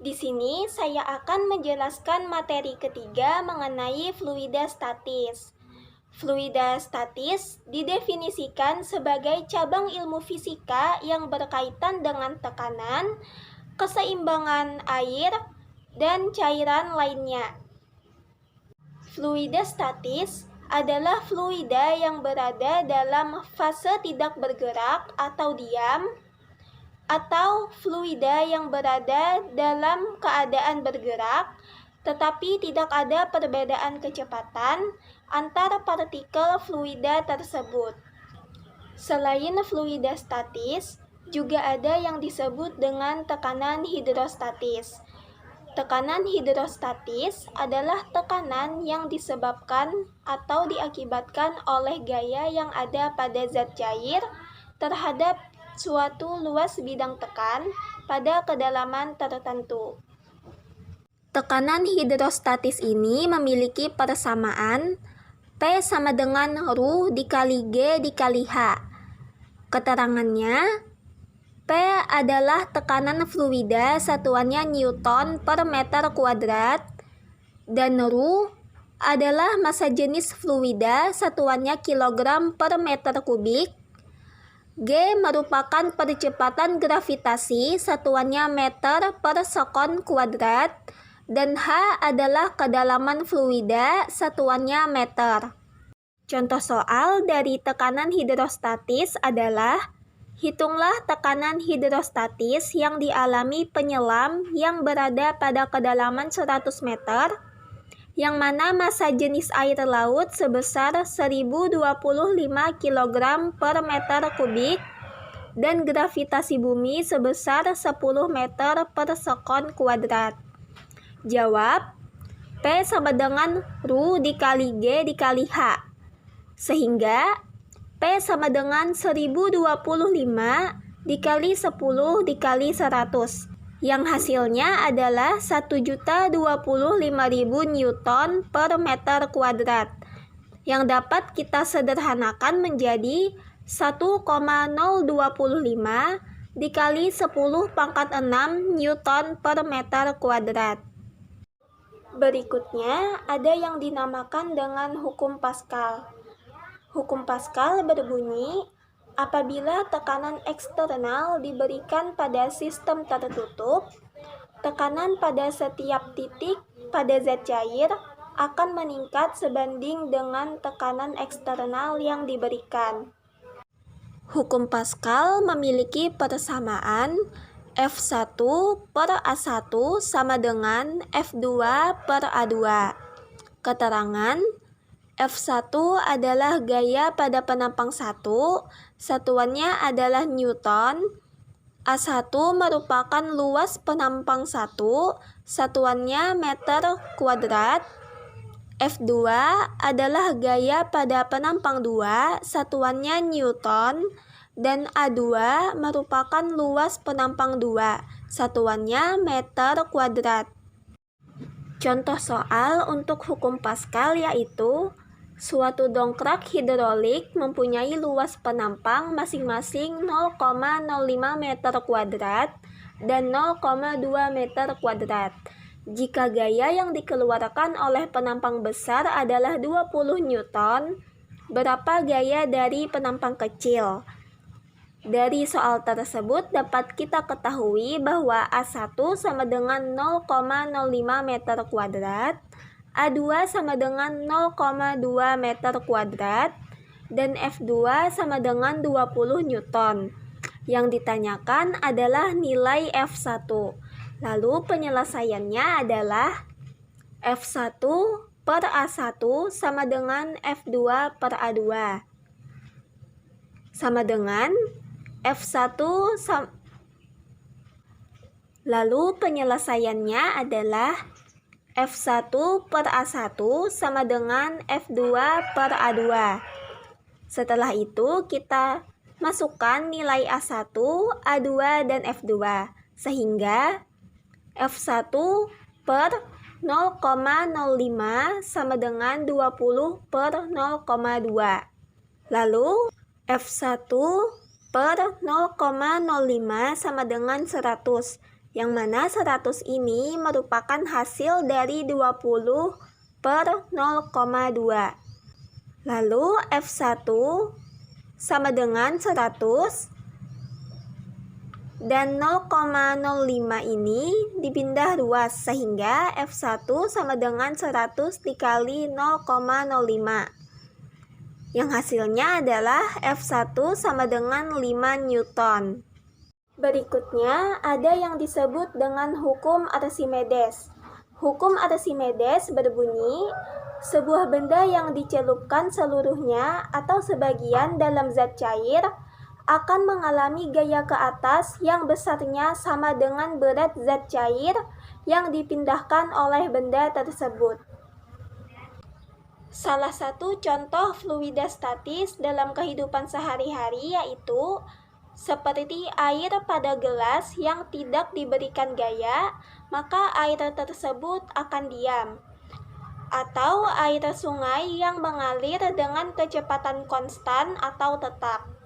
Di sini saya akan menjelaskan materi ketiga mengenai fluida statis. Fluida statis didefinisikan sebagai cabang ilmu fisika yang berkaitan dengan tekanan, keseimbangan air, dan cairan lainnya. Fluida statis adalah fluida yang berada dalam fase tidak bergerak atau diam, atau fluida yang berada dalam keadaan bergerak, tetapi tidak ada perbedaan kecepatan antara partikel fluida tersebut. Selain fluida statis, juga ada yang disebut dengan tekanan hidrostatis. Tekanan hidrostatis adalah tekanan yang disebabkan atau diakibatkan oleh gaya yang ada pada zat cair terhadap suatu luas bidang tekan pada kedalaman tertentu. Tekanan hidrostatis ini memiliki persamaan P sama dengan ρ dikali G dikali H. Keterangannya, P adalah tekanan fluida satuannya Newton per meter kuadrat, dan ρ adalah massa jenis fluida satuannya kilogram per meter kubik. G merupakan percepatan gravitasi satuannya meter per sekon kuadrat, dan H adalah kedalaman fluida satuannya meter. Contoh soal dari tekanan hidrostatis adalah: hitunglah tekanan hidrostatis yang dialami penyelam yang berada pada kedalaman 100 meter, yang mana massa jenis air laut sebesar 1025 kg per meter kubik dan gravitasi bumi sebesar 10 meter per sekon kuadrat. Jawab, P sama dengan ρ dikali G dikali H, sehingga P sama dengan 1025 dikali 10 dikali 100, yang hasilnya adalah 1.025.000 Newton per meter kuadrat, yang dapat kita sederhanakan menjadi 1,025 dikali 10 pangkat 6 Newton per meter kuadrat. Berikutnya ada yang dinamakan dengan hukum Pascal. Hukum Pascal berbunyi, apabila tekanan eksternal diberikan pada sistem tertutup, tekanan pada setiap titik pada zat cair akan meningkat sebanding dengan tekanan eksternal yang diberikan. Hukum Pascal memiliki persamaan F1 per A1 sama dengan F2 per A2. Keterangan, F1 adalah gaya pada penampang 1, satuannya adalah Newton. A1 merupakan luas penampang 1, satuannya meter kuadrat. F2 adalah gaya pada penampang 2, satuannya Newton. Dan A2 merupakan luas penampang 2, satuannya meter kuadrat. Contoh soal untuk hukum Pascal yaitu, suatu dongkrak hidrolik mempunyai luas penampang masing-masing 0,05 meter kuadrat dan 0,2 meter kuadrat. Jika gaya yang dikeluarkan oleh penampang besar adalah 20 Newton, berapa gaya dari penampang kecil? Dari soal tersebut dapat kita ketahui bahwa A1 sama dengan 0,05 meter kuadrat, A2 sama dengan 0,2 meter kuadrat, dan F2 sama dengan 20 Newton. Yang ditanyakan adalah nilai F1. Lalu penyelesaiannya adalah F1 per A1 sama dengan F2 per A2 sama dengan F1 lalu penyelesaiannya adalah F1 per A1 sama dengan F2 per A2. Setelah itu kita masukkan nilai A1, A2, dan F2, sehingga F1 per 0,05 sama dengan 20 per 0,2. Lalu F1 per 0,05 sama dengan 100, yang mana 100 ini merupakan hasil dari 20 per 0,2. Lalu F1 sama dengan 100 dan 0,05 ini dipindah ruas sehingga F1 sama dengan 100 dikali 0,05. Yang hasilnya adalah F1 sama dengan 5 Newton. Berikutnya ada yang disebut dengan hukum Archimedes. Hukum Archimedes berbunyi, sebuah benda yang dicelupkan seluruhnya atau sebagian dalam zat cair akan mengalami gaya ke atas yang besarnya sama dengan berat zat cair yang dipindahkan oleh benda tersebut. Salah satu contoh fluida statis dalam kehidupan sehari-hari yaitu seperti air pada gelas yang tidak diberikan gaya, maka air tersebut akan diam. Atau air sungai yang mengalir dengan kecepatan konstan atau tetap.